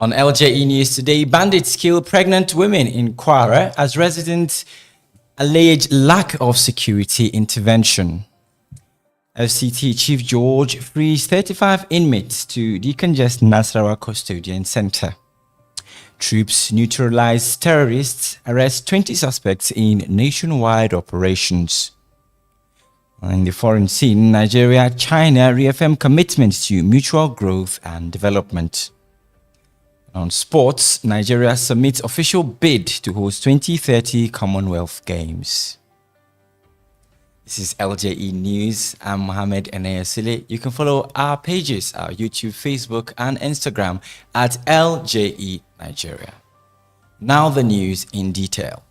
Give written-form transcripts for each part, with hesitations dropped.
On LJE News today, bandits kill pregnant women in Kwara as residents allege lack of security intervention. FCT Chief George frees 35 inmates to decongest Nasarawa Custodian Center. Troops neutralize terrorists, arrest 20 suspects in nationwide operations. In the foreign scene, Nigeria-China reaffirm commitment to mutual growth and development. On sports, Nigeria submits official bid to host 2030 Commonwealth Games. This is LJE News. I'm Mohammed Enayasile. You can follow our pages, our YouTube, Facebook, and Instagram at LJE Nigeria. Now the news in detail.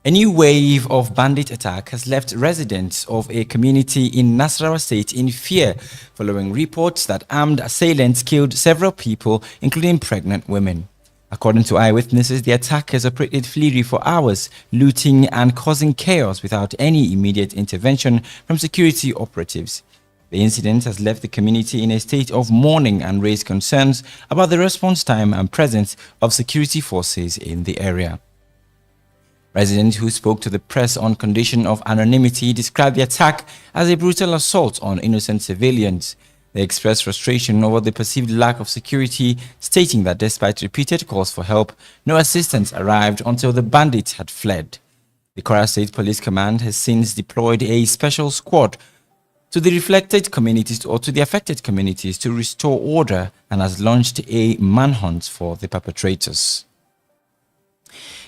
A new wave of bandit attack has left residents of a community in Nasarawa State in fear following reports that armed assailants killed several people, including pregnant women. According to eyewitnesses, the attackers operated freely for hours, looting and causing chaos without any immediate intervention from security operatives. The incident has left the community in a state of mourning and raised concerns about the response time and presence of security forces in the area. Residents who spoke to the press on condition of anonymity described the attack as a brutal assault on innocent civilians. They expressed frustration over the perceived lack of security, stating that despite repeated calls for help, no assistance arrived until the bandits had fled. The Kwara State Police Command has since deployed a special squad to the affected communities to restore order and has launched a manhunt for the perpetrators.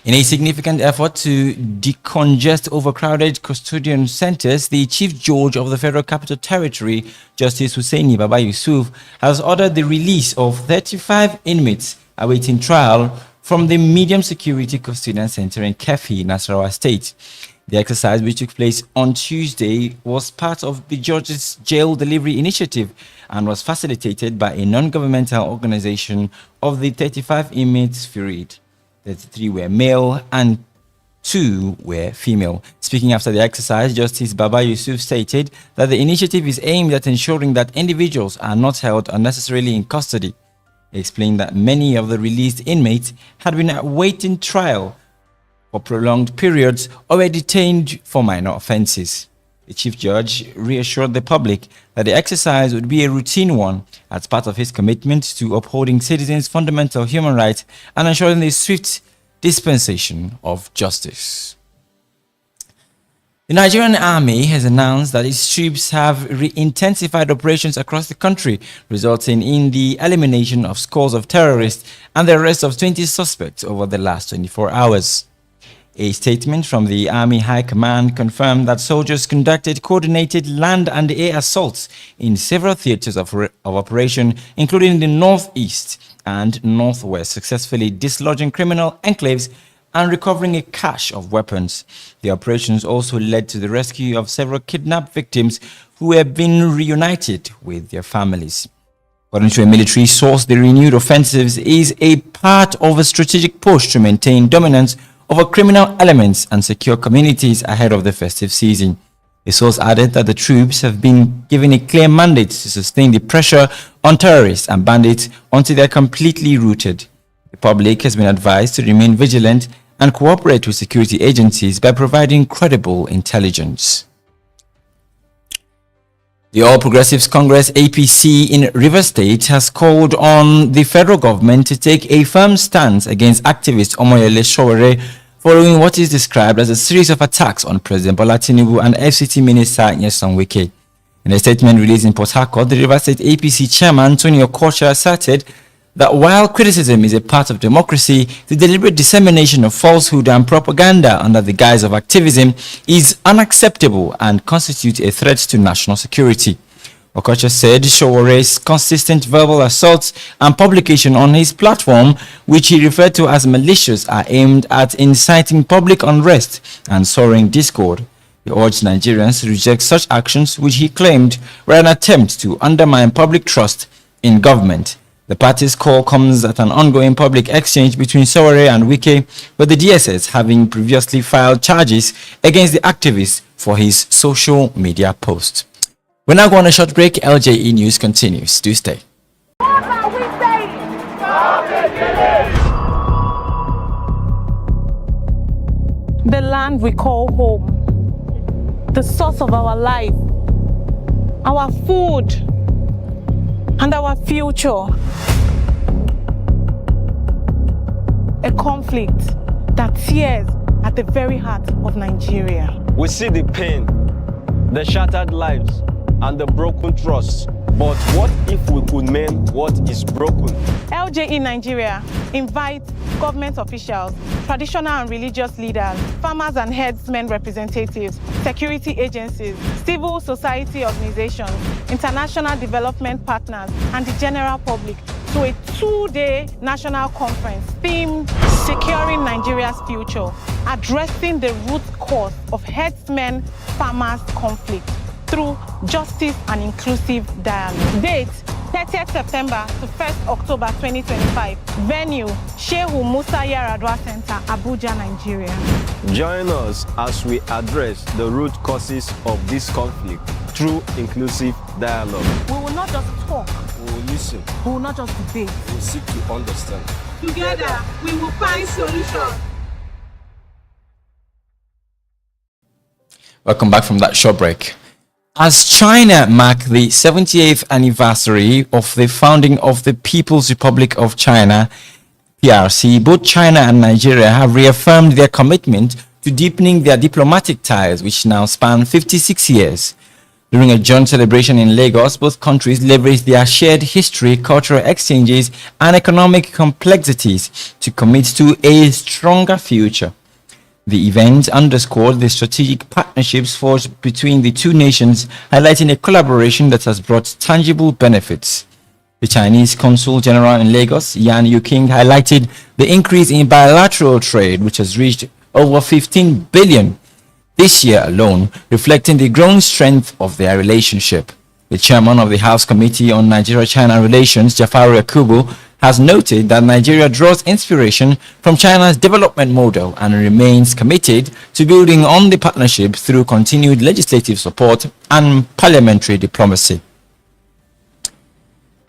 In a significant effort to decongest overcrowded custodian centers, the Chief Judge of the Federal Capital Territory, Justice Hussaini Baba Yusuf, has ordered the release of 35 inmates awaiting trial from the medium security custodian center in Kefi, Nasarawa State. The exercise, which took place on Tuesday, was part of the Judge's Jail Delivery Initiative and was facilitated by a non-governmental organization. Of the 35 inmates freed, 33 were male and 2 were female. Speaking after the exercise, Justice Baba Yusuf stated that the initiative is aimed at ensuring that individuals are not held unnecessarily in custody. He explained that many of the released inmates had been awaiting trial for prolonged periods or were detained for minor offenses. The Chief Judge reassured the public that the exercise would be a routine one as part of his commitment to upholding citizens' fundamental human rights and ensuring the swift dispensation of justice. The Nigerian Army has announced that its troops have intensified operations across the country, resulting in the elimination of scores of terrorists and the arrest of 20 suspects over the last 24 hours. A statement from the Army High Command confirmed that soldiers conducted coordinated land and air assaults in several theaters of operation, including the northeast and northwest, successfully dislodging criminal enclaves and recovering a cache of weapons. The operations also led to the rescue of several kidnapped victims who have been reunited with their families. According to a military source, the renewed offensives is a part of a strategic push to maintain dominance over criminal elements and secure communities ahead of the festive season. The source added that the troops have been given a clear mandate to sustain the pressure on terrorists and bandits until they are completely routed. The public has been advised to remain vigilant and cooperate with security agencies by providing credible intelligence. The All Progressives Congress APC in Rivers State has called on the federal government to take a firm stance against activist Omoyele Sowore following what is described as a series of attacks on President Bola Tinubu and FCT Minister Nyesom Wike. In a statement released in Port Harcourt, the Rivers State APC chairman Tony Okocha asserted that while criticism is a part of democracy, the deliberate dissemination of falsehood and propaganda under the guise of activism is unacceptable and constitutes a threat to national security. Okocha said Showore's consistent verbal assaults and publication on his platform, which he referred to as malicious, are aimed at inciting public unrest and sowing discord. He urged Nigerians to reject such actions, which he claimed were an attempt to undermine public trust in government. The party's call comes at an ongoing public exchange between Sowore and Wike, with the DSS having previously filed charges against the activist for his social media post. We're now going on a short break. LJE News continues. Do stay. What are we saying? land we call home, the source of our life, our food, and our future. A conflict that tears at the very heart of Nigeria. We see the pain, the shattered lives, and the broken trust. But what if we could mend what is broken? LJE Nigeria invites government officials, traditional and religious leaders, farmers and herdsmen representatives, security agencies, civil society organizations, international development partners, and the general public to a 2-day national conference themed Securing Nigeria's Future, addressing the root cause of herdsmen-farmers conflict through justice and inclusive dialogue. Date 30th September to 1st October 2025. Venue Shehu Musa Yaradua Center, Abuja, Nigeria. Join us as we address the root causes of this conflict through inclusive dialogue. We will not just talk, We will listen. we will not just debate. We will seek to understand. Together, we will find solutions. Welcome back from that short break. As China marked the 78th anniversary of the founding of the People's Republic of China, PRC, both China and Nigeria have reaffirmed their commitment to deepening their diplomatic ties, which now span 56 years. During a joint celebration in Lagos, both countries leveraged their shared history, cultural exchanges, and economic complexities to commit to a stronger future. The event underscored the strategic partnerships forged between the two nations, highlighting a collaboration that has brought tangible benefits. The Chinese Consul General in Lagos, Yan Yuqing, highlighted the increase in bilateral trade, which has reached over 15 billion this year alone, reflecting the growing strength of their relationship. The chairman of the House Committee on Nigeria-China Relations, Jafaru Yakubu, has noted that Nigeria draws inspiration from China's development model and remains committed to building on the partnership through continued legislative support and parliamentary diplomacy.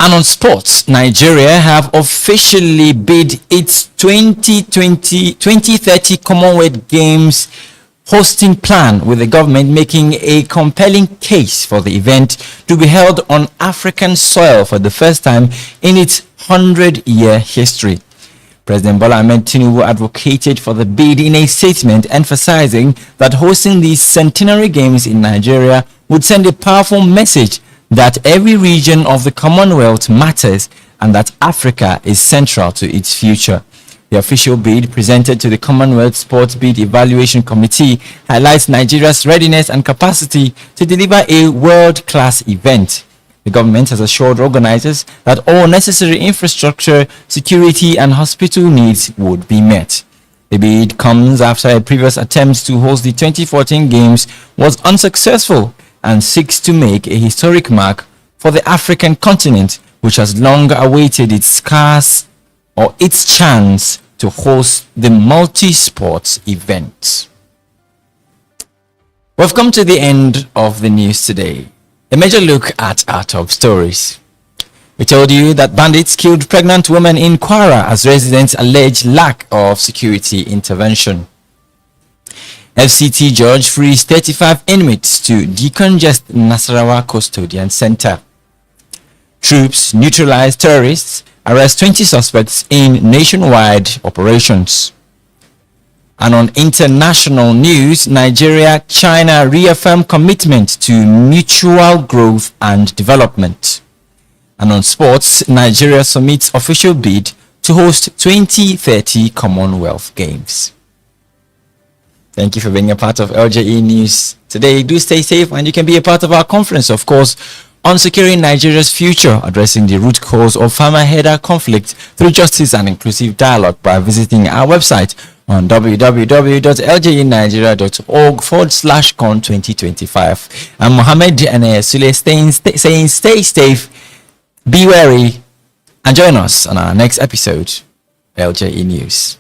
And on sports, Nigeria have officially bid its 2030 Commonwealth Games hosting plan, with the government making a compelling case for the event to be held on African soil for the first time in its 100-year history. President Bola Ahmed Tinubu advocated for the bid in a statement, emphasizing that hosting these centenary games in Nigeria would send a powerful message that every region of the Commonwealth matters and that Africa is central to its future. The official bid presented to the Commonwealth Sports Bid Evaluation Committee highlights Nigeria's readiness and capacity to deliver a world-class event. The government has assured organizers that all necessary infrastructure, security, and hospital needs would be met. The bid comes after a previous attempt to host the 2014 Games was unsuccessful and seeks to make a historic mark for the African continent, which has long awaited its chance to host the multi-sports event. We've come to the end of the news today. A major look at our top stories. We told you that bandits killed pregnant women in Kwara as residents allege lack of security intervention. FCT judge frees 35 inmates to decongest Nasarawa Custodian Center. Troops neutralize terrorists, arrest 20 suspects in nationwide operations. And on international news, Nigeria-China reaffirm commitment to mutual growth and development. And on sports, Nigeria submits official bid to host 2030 Commonwealth Games. Thank you for being a part of LJE News today. Do stay safe, and you can be a part of our conference, of course, on securing Nigeria's future, addressing the root cause of farmer-herder conflict through justice and inclusive dialogue by visiting our website on www.ljenigeria.org/con 2025. I'm Mohammed and Sule saying stay safe, be wary, and join us on our next episode, LJE News.